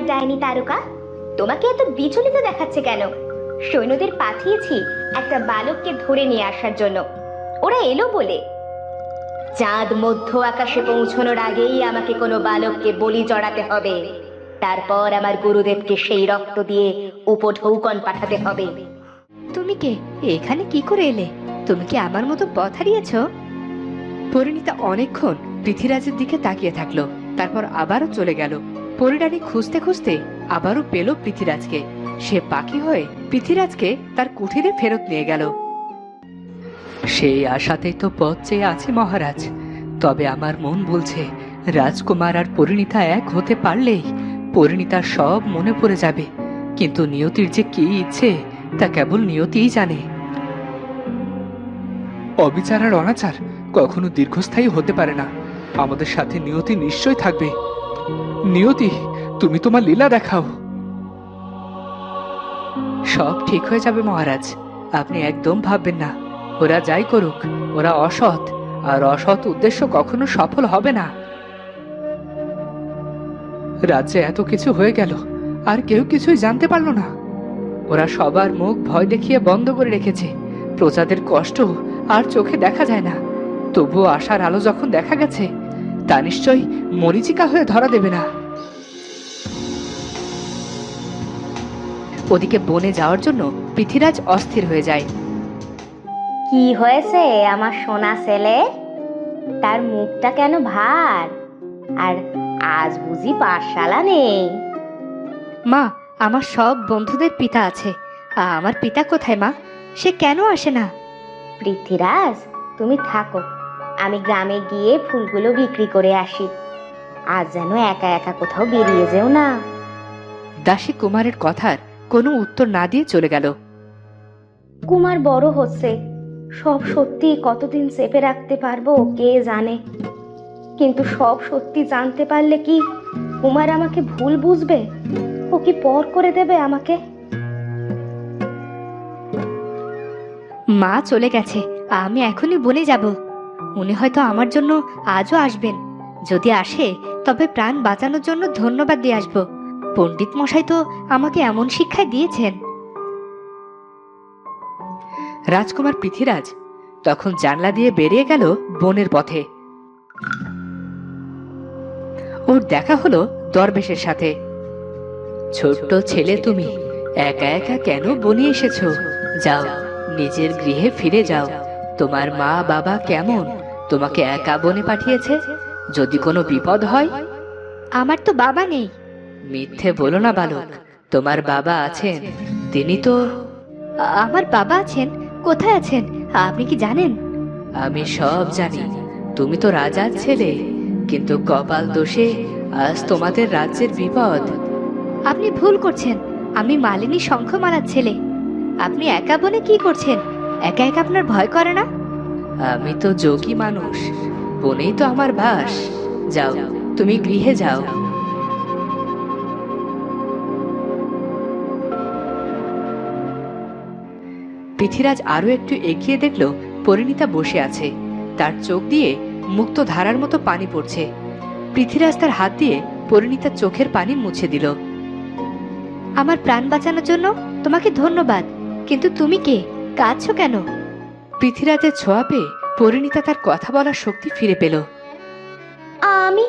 ডাইনি তারকা, তোমাকে এত বিচলিত দেখাচ্ছে কেন? সৈন্যদের পাঠিয়েছি একটা বালককে ধরে নিয়ে আসার জন্য। ওরা এলো বলে। চাঁদ মধ্য আকাশে পৌঁছানোর আগেই আমাকে কোনো বালককে বলি চড়াতে হবে। তারপর আমার গুরুদেবকে সেই রক্ত দিয়ে উপঢৌকন পাঠাতে হবে। তুমি কে? এখানে কি করে এলে? তুমি কি আমার মতো পথ হারিয়েছ? পরিণীতা অনেকক্ষণ পৃথ্বীরাজের দিকে তাকিয়ে থাকলো, তারপর আবারও চলে গেল। পরিরানী খুঁজতে খুঁজতে আবারও পেল পৃথ্বীরাজকে। সে পাখি হয়ে পৃথ্বীরাজকে তার কুঠিরে ফেরত নিয়ে গেল। সেই আশাতেই তো পথ চেয়ে আছে মহারাজ। তবে আমার মন বলছে রাজকুমার আর পরিণীতা এক হতে পারলেই পরিণীতার সব মনে পড়ে যাবে। কিন্তু নিয়তির যে কি ইচ্ছে তা কেবল নিয়তিই জানে। অবিচার আর অনাচার কখনো দীর্ঘস্থায়ী হতে পারে না। আমাদের সাথে নিয়তি নিশ্চয় থাকবে। নিয়তি, তুমি তোমার লীলা দেখাও। সব ঠিক হয়ে যাবে মহারাজ, আপনি একদম ভাববেন না। ওরা যাই করুক, ওরা অসৎ, আর অসৎ উদ্দেশ্য কখনো সফল হবে না। রাজ্যে এত কিছু হয়ে গেল, আর কেউ কিছুই জানতে পারলো না। ওরা সবার মুখ ভয় দেখিয়ে বন্ধ করে রেখেছে। প্রজাদের কষ্ট আর চোখে দেখা যায় না। তবুও আশার আলো যখন দেখা গেছে, তা নিশ্চয়ই মরীচিকা হয়ে ধরা দেবে না। ওদিকে বনে যাওয়ার জন্য পৃথ্বীরাজ অস্থির হয়ে যায়। কি হয়েছে আমার সোনা ছেলে? তার মুখটা কেন ভার? আর আজ বুঝি পাঠশালা নেই? মা, আমার সব বন্ধুদের পিতা আছে। আমার পিতা কোথায় মা? সে কেন আসে না? পৃথ্বীরাজ, তুমি থাকো, আমি গ্রামে গিয়ে ফুলগুলো বিক্রি করে আসি। আজ যেন একা একা কোথাও বেরিয়ে যেও না। দাসী কুমারের কথার কোনো উত্তর না দিয়ে চলে গেল। কুমার বড় হচ্ছে, সব সত্যি কতদিন চেপে রাখতে পারবো কে জানে। কিন্তু সব সত্যি জানতে পারলে কি কুমার আমাকে ভুল বুঝবে? ও কি পর করে দেবে আমাকে? মা চলে গেছে, আমি এখনই বনে যাব। উনি হয়তো আমার জন্য আজও আসবেন। যদি আসে তবে প্রাণ বাঁচানোর জন্য ধন্যবাদ দিয়ে আসবো। পণ্ডিত মশাই তো আমাকে এমন শিক্ষাই দিয়েছেন। রাজকুমার পৃথ্বীরাজ তখন জানলা দিয়ে বেরিয়ে গেল বনের পথে। ওর দেখা হলো দরবেশের সাথে। ছোট্ট ছেলে, তুমি একা একা কেন বনে এসেছো? যাও, নিজের গৃহে ফিরে যাও। তোমার মা বাবা কেমন তোমাকে একা বনে পাঠিয়েছে? যদি কোনো বিপদ হয়। আমার তো বাবা নেই। মিথ্যে বলো না বালক, তোমার বাবা আছেন। তিনি তো। আমার বাবা আছেন? কোথায় আছেন আপনি কি জানেন? আমি সব জানি। তুমি তো রাজার ছেলে, কিন্তু কপাল দোষে আজ তোমাদের রাজ্যের বিপদ। আপনি ভুল করছেন, আমি মালিনী শঙ্খমালার ছেলে। আপনি একা বনে কি করছেন? একা একা আপনার ভয় করে না? আমি তো যোগী মানুষ, বনেই তো আমার বাস। যাও, তুমি গৃহে যাও। পৃথ্বীরাজ আরো একটু এগিয়ে দেখলো পরিণীতা বসে আছে। তার চোখ দিয়ে মুক্ত ধারার মতো পানি পড়ছে। পৃথ্বীরাজ তার হাত দিয়ে পরিণীতার চোখের পানি মুছে দিল। আমার প্রাণ বাঁচানোর জন্য তোমাকে ধন্যবাদ, কিন্তু তুমি কে? কাঁদছো কেন? পৃথ্বীরাজের ছোঁয়া পেয়ে পরিণীতা তার কথা বলার শক্তি ফিরে পেল। আমি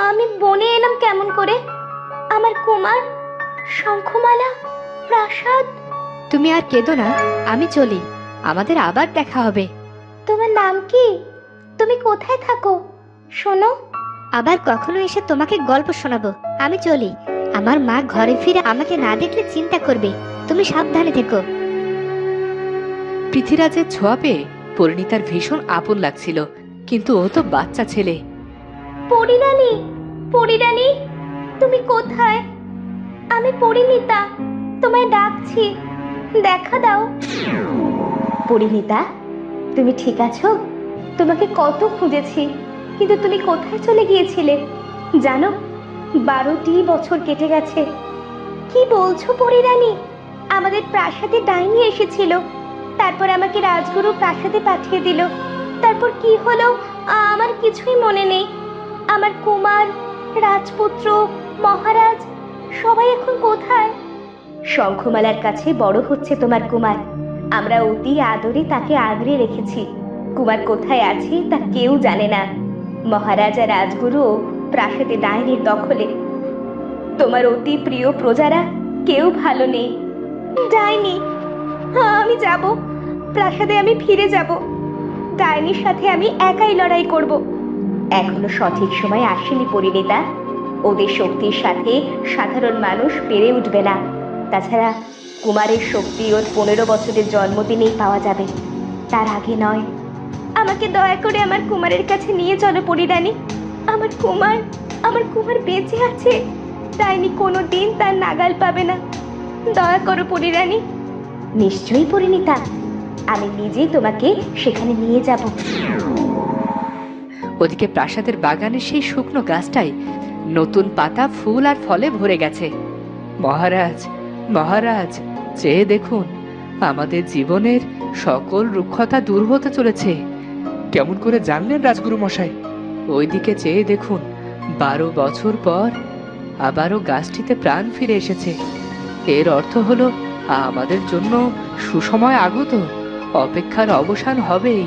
আমি বনে এলাম কেমন করে? আমার কুমার, শঙ্খমালা, প্রাসাদ। তুমি আর কেঁদো না, আমি চলি। আমাদের আবার দেখা হবে। তোমার নাম কি? তুমি কোথায় থাকো? শোনো, আবার কখনো এসে তোমাকে গল্প শোনাবো। আমি চলি। আমার মা ঘরে ফিরে আমাকে না দেখলে চিন্তা করবে। তুমি সাবধানে থেকো। পৃথ্বীরাজের ছোঁয়া পেয়ে পরিণীতার ভীষণ আপন লাগছিল, কিন্তু ও তো বাচ্চা ছেলে। পরিরানী, পরিরানী, তুমি কোথায়? আমি পরিণীতা, তোমায় ডাকছি, দেখা দাও। পরিণীতা, তুমি ঠিক আছো? তোমাকে কত খুঁজেছি, কিন্তু তুমি কোথায় চলে গিয়েছিলে? জানো, 12টি বছর কেটে গেছে। কি বলছো পরিরানী? আমাদের প্রাসাদে ডাইনি এসেছিল, তারপর আমাকে রাজগুরু প্রাসাদে পাঠিয়ে দিল। তারপর কি হলো আমার কিছুই মনে নেই। আমার কুমার, রাজপুত্র, মহারাজ সবাই এখন কোথায়? শঙ্খমালার কাছে বড় হচ্ছে তোমার কুমার। আমরা অতি আদরে তাকে আগলে রেখেছি। কুমার কোথায় আছে তা কেউ জানে না। মহারাজা রাজগুরু প্রাসাদে ডাইনির দখলে। তোমার অতি প্রিয় প্রজারা কেউ ভালো নেই। ডাইনি, আমি যাব, প্রাসাদে আমি ফিরে যাব। ডাইনির সাথে আমি একাই লড়াই করব। এখনো সঠিক সময় আসেনি পরিণীতা। ওদের শক্তির সাথে সাধারণ মানুষ পেরে উঠবে না। তাছাড়া কুমারের শক্তি ওর 15 বছরের জন্মদিনেই পাওয়া যাবে, তার আগে নয়। আমাকে দয়া করে আমার কুমারের কাছে নিয়ে চলো পরিরানী। আমার কুমার বেঁচে আছে। ডাইনি কোনো দিন তার নাগাল পাবে না। দয়া করো পরিরানী। নিশ্চয়ই পরিণীতা, আমি নিজেই তোমাকে সেখানে নিয়ে যাব। ওদিকে প্রাসাদের বাগানের সেই শুকনো গাছটাই নতুন পাতা, ফুল আর ফলে ভরে গেছে। মহারাজ, মহারাজ, চেয়ে দেখুন, আমাদের জীবনের সকল রুক্ষতা দূর হতে চলেছে। কেমন করে জানলেন রাজগুরু মশাই? ওইদিকে চেয়ে দেখুন, 12 বছর পর আবারও গাছটিতে প্রাণ ফিরে এসেছে। এর অর্থ হলো আমাদের জন্য সুসময় আগত, অপেক্ষার অবসান হবেই।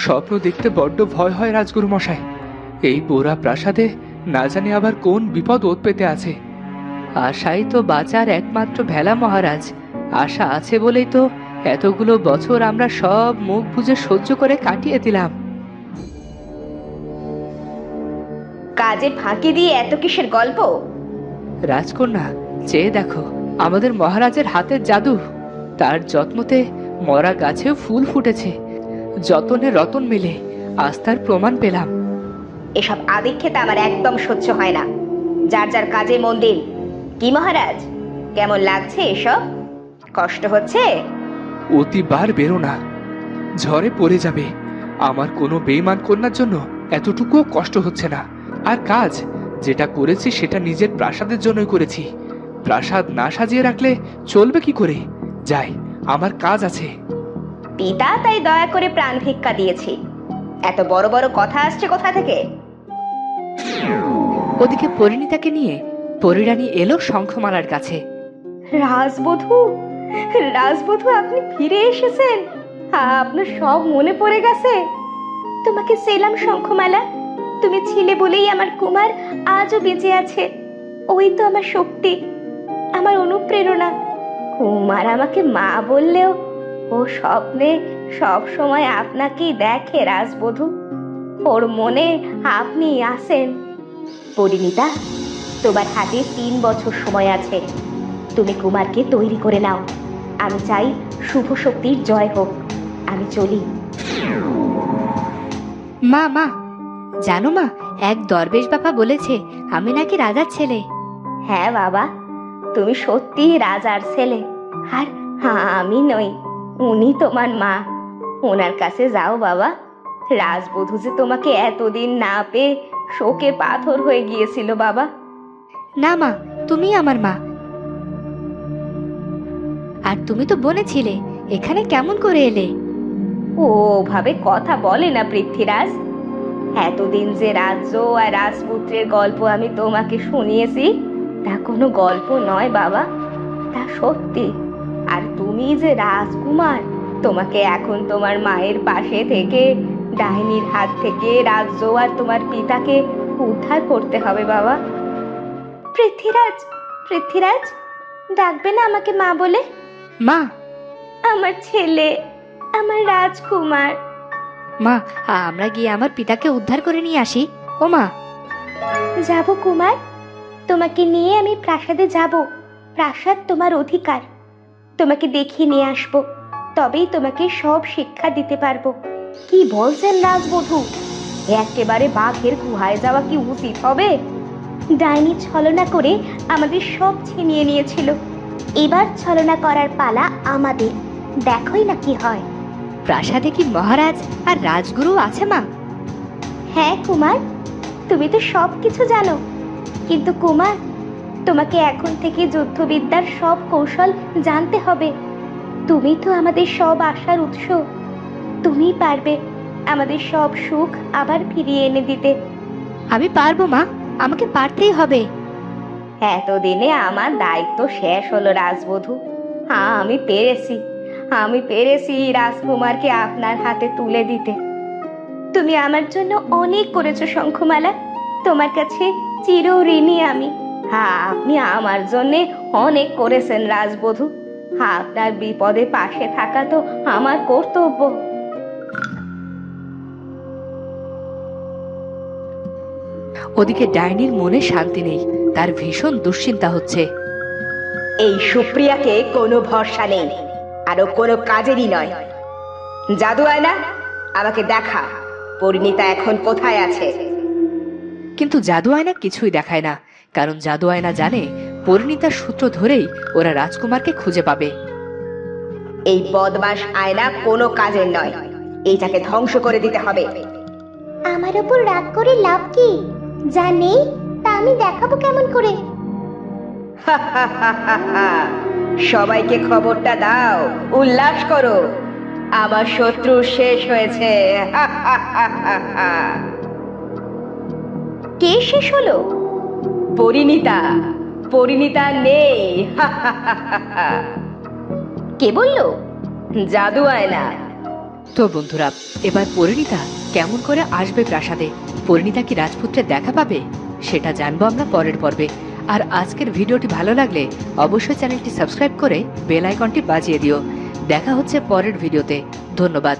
স্বপ্ন দেখতে বড্ড ভয় হয় রাজগুরু মশাই। এই পোড়া প্রাসাদে না জানি আবার কোন বিপদ ওত পেতে আছে। আশাই তো বাঁচার একমাত্র ভেলা মহারাজ। আশা আছে বলেই তো এতগুলো বছর আমরা সব মুখ বুজে সহ্য করে কাটিয়ে দিলাম। কাজে ফাঁকি দিয়ে এত কিসের গল্প? রাজকন্যা, চেয়ে দেখো, আমাদের মহারাজের হাতের জাদু। তার যত্নতে মরা গাছেও ফুল ফুটেছে। যতনে রতন মেলে, আস্থার প্রমাণ পেলাম। এসব আদিক্ষেতা আমার একদম সহ্য হয় না। যার যার কাজে মন দিন। কি মহারাজ, কেমন লাগছে এসব? কষ্ট হচ্ছে? অতিবার বেরো না, ঝড়ে পড়ে যাবে। আমার কোনো বেঈমান কন্যার জন্য এতটুকুও কষ্ট হচ্ছে না। আর কাজ যেটা করেছি সেটা নিজের প্রাসাদের জন্যই করেছি। প্রাসাদ না সাজিয়ে রাখলে চলবে কি করে? যাই, আমার কাজ আছে। পিতা তাই দয়া করে প্রাণ ভিক্ষা দিয়েছি। এত বড় বড় কথা আসছে কোথা থেকে? ওদিকে পরিণীতাকে নিয়ে পরিরানী এলো শঙ্খমালার কাছে। রাজবধূ, রাজবধূ, আপনি ফিরে এসেছেন। আপনার সব মনে পড়ে গেছে। তোমাকে সেলাম শঙ্খমালা। তুমি ছিলে বলেই আমার কুমার আজও বেঁচে আছে। ওই তো আমার শক্তি, আমার অনুপ্রেরণা। কুমার আমাকে মা বললেও ও স্বপ্নে সব সময় আপনাকেই দেখে রাজবধূ। ওর মনে আপনি আসেন। পরিণীতা, তোমার হাতে 3 বছর সময় আছে। তুমি কুমারকে তৈরি করে নাও। আমি চাই শুভ শক্তির জয় হোক। আমি চলি। মা, মা, জানো মা, এক দরবেশ বাবা বলেছে আমি নাকি রাজার ছেলে। হ্যাঁ বাবা, তুমি সত্যিই রাজার ছেলে। আর আমি নই, উনি তোমার মা। ওনার কাছে যাও বাবা। রাজবধূ যে তোমাকে এতদিন না পেয়ে শোকে পাথর হয়ে গিয়েছিল বাবা। না মা, তুমি আমার মা। আর তুমি তো বলেছিলে, এখানে কেমন করে এলে? ওভাবে কথা বলে না পৃথ্বীরাজ। এতদিন যে রাজ্য আর রাজপুত্রের গল্প আমি তোমাকে শুনিয়েছি, তা কোনো গল্প নয় বাবা, তা সত্যি। আর তুমি যে রাজকুমার, তোমাকে এখন তোমার মায়ের পাশে থেকে ডাইনির হাত থেকে রাজ্য আর তোমার পিতাকে উদ্ধার করতে হবে বাবা। পৃথ্বীরাজ, পৃথ্বীরাজ, ডাকবে না আমাকে মা বলে? মা, আমার ছেলে, আমার রাজকুমার। মা, আমরা গিয়ে আমার পিতাকে উদ্ধার করে নিয়ে আসি। ও মা। যাব কুমার, তোমাকে নিয়ে আমি প্রাসাদে যাব। প্রাসাদ তোমার অধিকার। তোমাকে দেখিয়ে নিয়ে আসবো, তবেই তোমাকে সব শিক্ষা দিতে পারবো। কি বলছেন রাজবধূ? একেবারে বাঘের গুহায় যাওয়া কি উচিত হবে? ডাইনি ছলনা করে আমাদের সব ছিনিয়ে নিয়েছিল। এবার ছলনা করার পালা আমাদের। দেখোই না কি হয়। প্রাসাদে কি মহারাজ আর রাজগুরু আছে মা? হ্যাঁ কুমার, তুমি তো সব কিছু জানো। কিন্তু কুমার, তোমাকে এখন থেকে যুদ্ধবিদ্যার সব কৌশল জানতে হবে। তুমি তো আমাদের সব আশার উৎস। তুমিই পারবে আমাদের সব সুখ আবার ফিরিয়ে এনে দিতে। আমি পারবো মা, আমাকে পারতেই হবে। এতদিনে আমার দায়িত্ব শেষ হলো রাজবধূ। আমি পেরেছি রাজকুমারকে আপনার হাতে তুলে দিতে। তুমি আমার জন্য অনেক করেছো শঙ্খমালা, তোমার কাছে চির ঋণী আমি। আপনি আমার জন্য অনেক করেছেন রাজবধূ, আপনার বিপদে পাশে থাকা তো আমার কর্তব্য। ওদিকে ডাইনির মনে শান্তি নেই, তার ভীষণ দুশ্চিন্তা হচ্ছে। এই সুপ্রিয়াকে কোনো ভরসা নেই, আরো কোনো কাজেরই নয়। জাদু আয়না, আমাকে দেখা পরিণীতা এখন কোথায় আছে। কিন্তু জাদু আয়না কিছুই দেখায় না, কারণ জাদু আয়না জানে পরিণীতার সূত্র ধরেই ওরা রাজকুমারকে খুঁজে পাবে। এই বদমাশ আয়না কোনো কাজের নয়, এইটাকে ধ্বংস করে দিতে হবে। আমার উপর রাগ করে লাভ কি? যা নেই তা আমি দেখাবো কেমন করে? সবাইকে খবরটা দাও, উল্লাস করো, আমার শত্রু শেষ হয়েছে। কে শেষ হলো? পরিণীতা নেই। কে বললো? জাদু আয়না। তো বন্ধুরা, এবার পরিণীতা কেমন করে আসবে প্রাসাদে? পরিণীতা কি রাজপুত্রের দেখা পাবে? সেটা জানবো আমরা পরের পর্বে। আর আজকের ভিডিওটি ভালো লাগলে অবশ্যই চ্যানেলটি সাবস্ক্রাইব করে বেল আইকনটি বাজিয়ে দিও। দেখা হচ্ছে পরের ভিডিওতে। ধন্যবাদ।